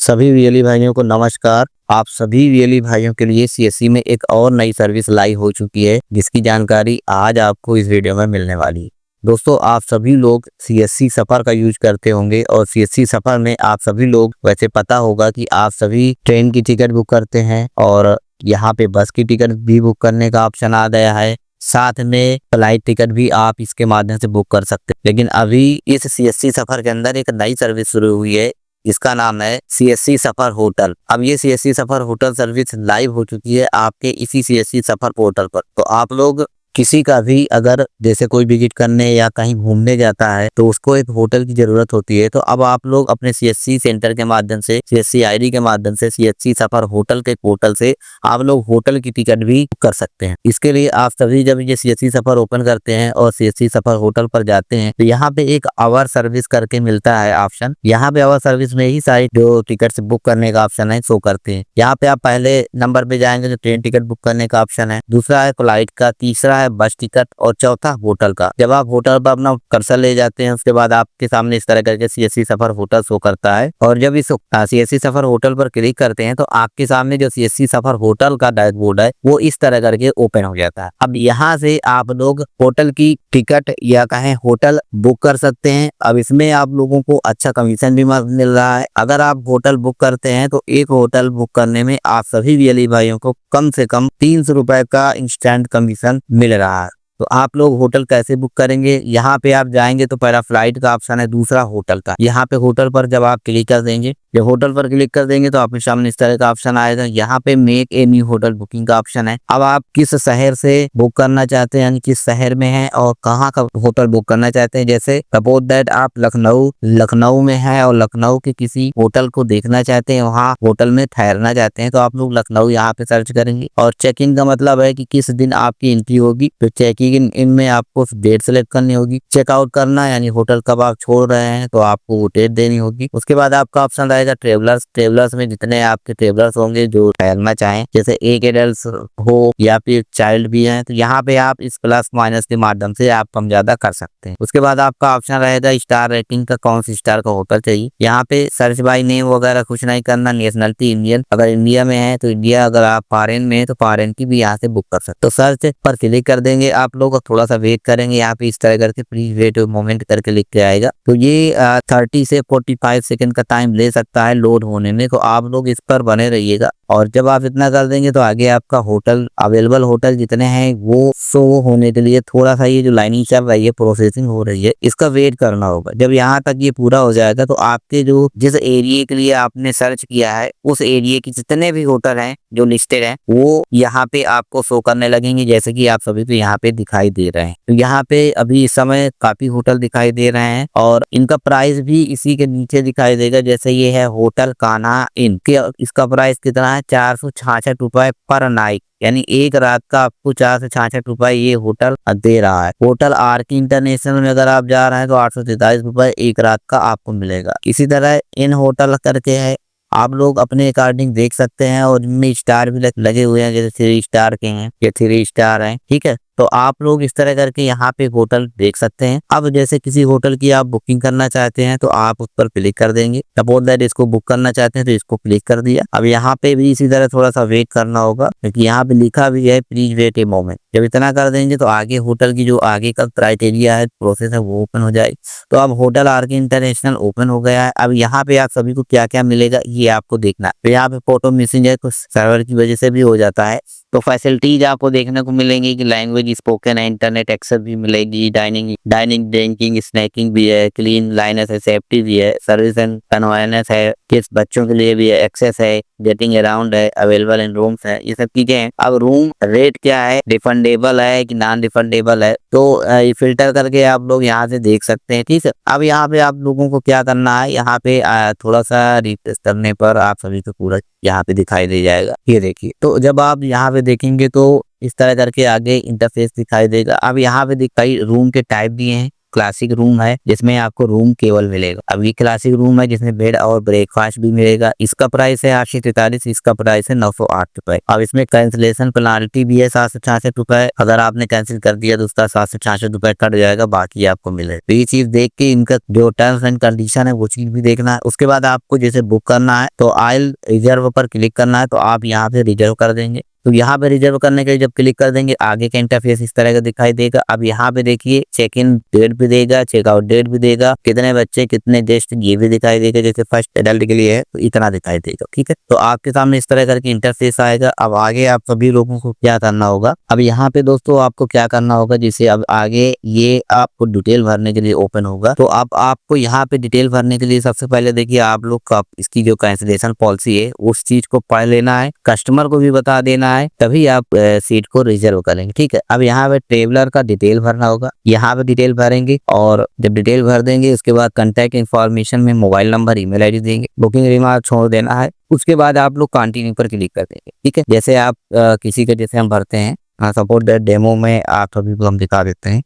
सभी वीएलई भाइयों को नमस्कार। आप सभी वीएलई भाइयों के लिए सीएससी में एक और नई सर्विस लाइव हो चुकी है, जिसकी जानकारी आज आपको इस वीडियो में मिलने वाली है। दोस्तों, आप सभी लोग सीएससी सफर का यूज करते होंगे और सीएससी सफर में आप सभी लोग वैसे पता होगा कि आप सभी ट्रेन की टिकट बुक करते हैं और यहाँ पे बस की टिकट भी बुक करने का ऑप्शन आ गया है। साथ में फ्लाइट टिकट भी आप इसके माध्यम से बुक कर सकते हैं। लेकिन अभी इस सीएससी सफर के अंदर एक नई सर्विस शुरू हुई है, इसका नाम है सीएससी सफर होटल। अब ये सीएससी सफर होटल सर्विस लाइव हो चुकी है आपके इसी सीएससी सफर पोर्टल पर। तो आप लोग किसी का भी अगर जैसे कोई विजिट करने या कहीं घूमने जाता है तो उसको एक होटल की जरूरत होती है। तो अब आप लोग अपने सीएससी सेंटर के माध्यम से, सीएससी आईडी के माध्यम से, सीएससी सफर होटल के पोर्टल से आप लोग होटल की टिकट भी बुक कर सकते हैं। इसके लिए आप सभी जब ये सीएससी सफर ओपन करते हैं और सीएससी सफर होटल पर जाते हैं तो यहाँ पे एक आवर सर्विस करके मिलता है ऑप्शन। यहाँ पे आवर सर्विस में ही सारी जो टिकट बुक करने का ऑप्शन है शो करते हैं। यहाँ पे आप पहले नंबर पे जाएंगे तो ट्रेन टिकट बुक करने का ऑप्शन है, दूसरा है फ्लाइट का, तीसरा है बस टिकट और चौथा होटल का। जब आप होटल पर अपना कर्सर ले जाते हैं उसके बाद आपके सामने इस तरह करके सीएससी सफर होटल शो करता है और जब इस सीएससी सफर होटल पर क्लिक करते हैं तो आपके सामने जो सीएससी सफर होटल का डैशबोर्ड है वो इस तरह करके ओपन हो जाता है। अब यहाँ से आप लोग होटल की टिकट या कहें होटल बुक कर सकते हैं। अब इसमें आप लोगों को अच्छा कमीशन भी मिल रहा है। अगर आप होटल बुक करते हैं तो एक होटल बुक करने में आप सभी वीएलई भाइयों को कम से कम 300 रुपए का इंस्टेंट कमीशन मिल रहा है। तो आप लोग होटल कैसे बुक करेंगे, यहाँ पे आप जाएंगे तो पहला फ्लाइट का ऑप्शन है, दूसरा होटल का। यहाँ पे होटल पर जब आप क्लिक कर देंगे, जब होटल पर क्लिक कर देंगे तो आपके सामने इस तरह का ऑप्शन आएगा। यहाँ पे make a new hotel booking का ऑप्शन है। अब आप किस शहर से बुक करना चाहते हैं, यानी किस शहर में है और कहाँ का होटल बुक करना चाहते हैं। जैसे सपोज दैट आप लखनऊ में है और लखनऊ के किसी होटल को देखना चाहते हैं, वहाँ होटल में ठहरना चाहते हैं, तो आप लोग लखनऊ यहाँ पे सर्च करेंगे। और चेक इन का मतलब है कि किस दिन आपकी एंट्री होगी, तो चेकिंग इनमें आपको डेट सेलेक्ट करनी होगी। चेकआउट करना यानी होटल कब आप छोड़ रहे हैं तो आपको वो डेट देनी होगी। उसके बाद आपका ऑप्शन रहेगा ट्रेवलर्स में जितने आपके ट्रेवलर्स होंगे जो ठहरना चाहें, जैसे एक एडल्ट हो या फिर चाइल्ड भी है, तो यहाँ पे आप इस प्लस माइनस के माध्यम से आप कम ज्यादा कर सकते हैं। उसके बाद आपका ऑप्शन रहेगा स्टार रेटिंग का, कौन सी स्टार का होटल चाहिए। यहाँ पे सर्च बाय नेम वगैरह कुछ नहीं करना, नेशनलिटी इंडियन, अगर इंडिया में है तो इंडिया, अगर आप फॉरेन में है तो फॉरेन की भी यहाँ से बुक कर सकते। तो सर्च पर क्लिक कर देंगे आप लोग, थोड़ा सा वेट करेंगे। यहाँ पे इस तरह करके प्लीज वेट मोमेंट करके लिख के आएगा। तो ये 30 से 45 सेकंड का टाइम ले सकता है लोड होने में, तो आप लोग इस पर बने रहिएगा। और जब आप इतना कर देंगे तो आगे आपका होटल, अवेलेबल होटल जितने हैं वो शो होने के लिए थोड़ा सा ये जो लाइनिंग चल रही है, प्रोसेसिंग हो रही है, इसका वेट करना होगा। जब यहाँ तक ये पूरा हो जाएगा तो आपके जो जिस एरिया के लिए आपने सर्च किया है उस एरिया के जितने भी होटल हैं जो लिस्टेड हैं वो यहाँ पे आपको शो करने लगेंगे, जैसे कि आप सभी को यहाँ पे दिखाई दे रहे हैं। तो यहाँ पे अभी इस समय काफी होटल दिखाई दे रहे हैं और इनका प्राइस भी इसी के नीचे दिखाई देगा। जैसे ये है होटल कान्हा इन, इसका प्राइस कितना है, 466 रुपए पर नाइट, यानी एक रात का आपको 466 रुपए ये होटल दे रहा है। होटल आरके इंटरनेशनल में अगर आप जा रहे हैं तो 843 रुपए एक रात का आपको मिलेगा। इसी तरह इन होटल करके है, आप लोग अपने अकॉर्डिंग देख सकते हैं और इनमें स्टार भी लगे हुए हैं, जैसे 3 स्टार के हैं, ये 3 स्टार हैं, ठीक है। तो आप लोग इस तरह करके यहाँ पे होटल देख सकते हैं। अब जैसे किसी होटल की आप बुकिंग करना चाहते हैं तो आप उस पर क्लिक कर देंगे। सपोज दैट इसको बुक करना चाहते हैं तो इसको क्लिक कर दिया। अब यहाँ पे भी इसी तरह थोड़ा सा वेट करना होगा क्योंकि यहाँ पे लिखा भी है प्लीज वेट ए मोमेंट। जब इतना कर देंगे तो आगे होटल की जो आगे का क्राइटेरिया है, प्रोसेस है, वो ओपन हो जाएगी। तो अब होटल आरके इंटरनेशनल ओपन हो गया है। अब यहाँ पे आप सभी को क्या क्या मिलेगा ये आपको देखना है। तो यहाँ पे फोटो मिसिंग है, कुछ सर्वर की वजह से भी हो जाता है। तो फैसिलिटीज आपको देखने को मिलेंगी कि लैंग्वेज स्पोकन है, इंटरनेट एक्सेस भी मिलेगी, डाइनिंग ड्रिंकिंग स्नैकिंग भी है, क्लीन लाइनेस है, सेफ्टी भी है, सर्विस एंड कन्वीनियंस है, किस बच्चों के लिए भी है, एक्सेस है, गेटिंग अराउंड है, अवेलेबल इन रूम्स है, ये सब चीजें हैं। अब रूम रेट क्या है, रिफंडेबल है कि नॉन रिफंडेबल है, तो ये फिल्टर करके आप लोग यहाँ से देख सकते हैं, ठीक है। अब यहाँ पे आप लोगों को क्या करना है, यहाँ पे थोड़ा सा रिफ्रेश करने पर आप सभी को पूरा यहाँ पे दिखाई दे जाएगा। ये देखिए, तो जब आप यहाँ पे देखेंगे तो इस तरह करके आगे इंटरफेस दिखाई देगा। अब यहाँ पे दिखाई रूम के टाइप दिए हैं, क्लासिक रूम है जिसमें आपको रूम केवल मिलेगा। अब ये क्लासिक रूम है जिसमें बेड और ब्रेकफास्ट भी मिलेगा। इसका प्राइस है 843, इसका प्राइस है 908 रुपए। अब इसमें कैंसिलेशन पेनाल्टी भी है 766 रुपए। अगर आपने कैंसिल कर दिया तो उसका 766 रुपए कट जाएगा, बाकी आपको मिले। तो ये चीज देख के इनका जो टर्म्स एंड कंडीशन है वो चीज भी देखना है। उसके बाद आपको जैसे बुक करना है तो आई रिजर्व पर क्लिक करना है, तो आप यहाँ पे रिजर्व कर देंगे। तो यहाँ पे रिजर्व करने के लिए जब क्लिक कर देंगे आगे का इंटरफेस इस तरह का दिखाई देगा। अब यहाँ पे देखिए चेक इन डेट भी देगा, चेकआउट डेट भी देगा, कितने बच्चे कितने गेस्ट ये भी दिखाई देगा। जैसे फर्स्ट एडल्ट के लिए है तो इतना दिखाई देगा, ठीक है। तो आपके सामने इस तरह करके इंटरफेस आएगा। अब आगे आप सभी लोगों को क्या करना होगा, अब यहाँ पे दोस्तों आपको क्या करना होगा, जैसे अब आगे ये आपको डिटेल भरने के लिए ओपन होगा। तो अब आपको यहाँ पे डिटेल भरने के लिए सबसे पहले देखिए आप लोग का इसकी जो कैंसिलेशन पॉलिसी है उस चीज को पढ़ लेना है, कस्टमर को भी बता देना है, तभी आप सीट को रिजर्व करेंगे, ठीक है। अब यहाँ पे ट्रेवलर का डिटेल भरना होगा, यहाँ पे डिटेल भरेंगे और जब डिटेल भर देंगे उसके बाद कांटेक्ट इन्फॉर्मेशन में मोबाइल नंबर, ईमेल आईडी देंगे, बुकिंग रिमार्क छोड़ देना है। उसके बाद आप लोग कंटिन्यू पर क्लिक कर देंगे, ठीक है। जैसे आप किसी के जैसे हम भरते हैं, सपोर्ट दैट डेमो में आप सभी को हम दिखा देते हैं।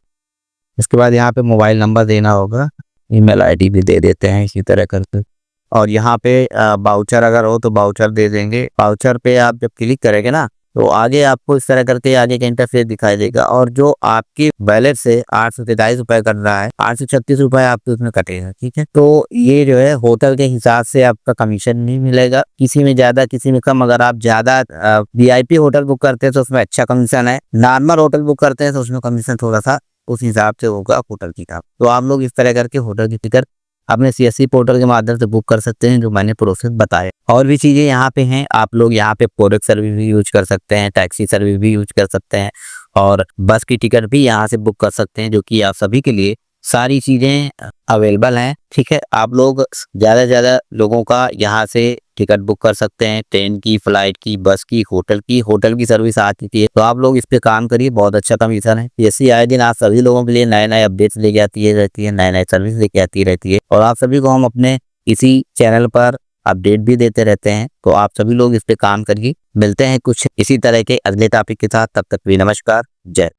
इसके बाद यहाँ पे मोबाइल नंबर देना होगा, ईमेल आईडी भी दे देते हैं इसी तरह करके। और यहाँ पे बाउचर अगर हो तो बाउचर दे देंगे। बाउचर पे आप जब क्लिक करेंगे ना तो आगे आपको इस तरह करके आगे का इंटरफेस दिखाई देगा। और जो आपकी बैलेट से 843 रुपए कट रहा है, 836 रुपए आपको उसमें कटेगा, ठीक है। तो ये जो है होटल के हिसाब से आपका कमीशन नहीं मिलेगा, किसी में ज्यादा किसी में कम। अगर आप ज्यादा VIP होटल बुक करते हैं तो उसमें अच्छा कमीशन है, नॉर्मल होटल बुक करते हैं तो उसमें कमीशन थोड़ा सा उस हिसाब से होगा होटल की काम। तो आप लोग इस तरह करके होटल की टिकट अपने CSC पोर्टल के माध्यम से बुक कर सकते हैं, जो मैंने प्रोसेस बताया। और भी चीजें यहाँ पे हैं, आप लोग यहाँ पे प्रोडक्ट सर्विस भी यूज कर सकते हैं, टैक्सी सर्विस भी यूज कर सकते हैं और बस की टिकट भी यहाँ से बुक कर सकते हैं, जो कि आप सभी के लिए सारी चीजें अवेलेबल हैं, ठीक है। आप लोग ज्यादा से ज्यादा लोगों का यहाँ से टिकट बुक कर सकते हैं, ट्रेन की, फ्लाइट की, बस की, होटल की सर्विस आ चुकी है। तो आप लोग इस पे काम करिए, बहुत अच्छा कमीशन है। जैसे आए दिन आप सभी लोगों के लिए नए नए अपडेट्स लेके आती रहती है, नए नए सर्विस लेके आती रहती है और आप सभी को हम अपने इसी चैनल पर अपडेट भी देते रहते हैं। तो आप सभी लोग इस पे काम करिए। मिलते हैं कुछ इसी तरह के अगले टॉपिक के साथ, तब तक भी नमस्कार, जय।